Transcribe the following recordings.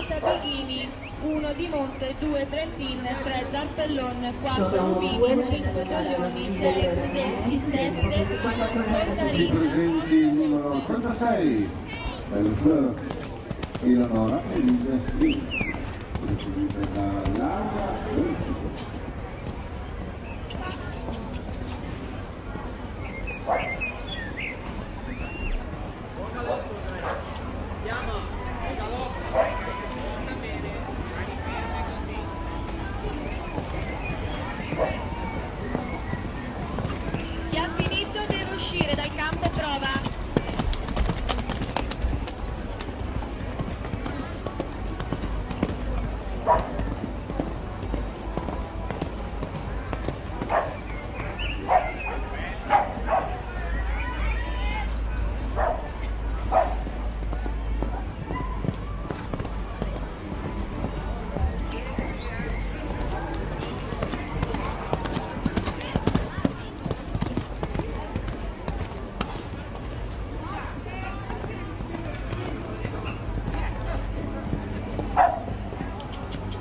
30 Bighini, 1 di Monte, 2 Trentin, 3 Zampellon, 4 Sono Rubini, due 5 Toglioni, 6 Cruselli, 7 Si presenti il numero 36 del club Eleonora Elisa Sì, ricevuta da Laura Dolci. Chi ha finito deve uscire dal campo e prova.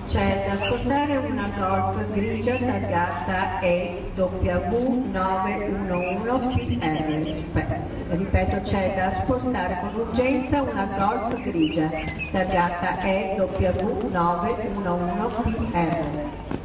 C'è da spostare una Golf grigia targata EW911PR. Ripeto, c'è da spostare con urgenza una Golf grigia targata EW911PR.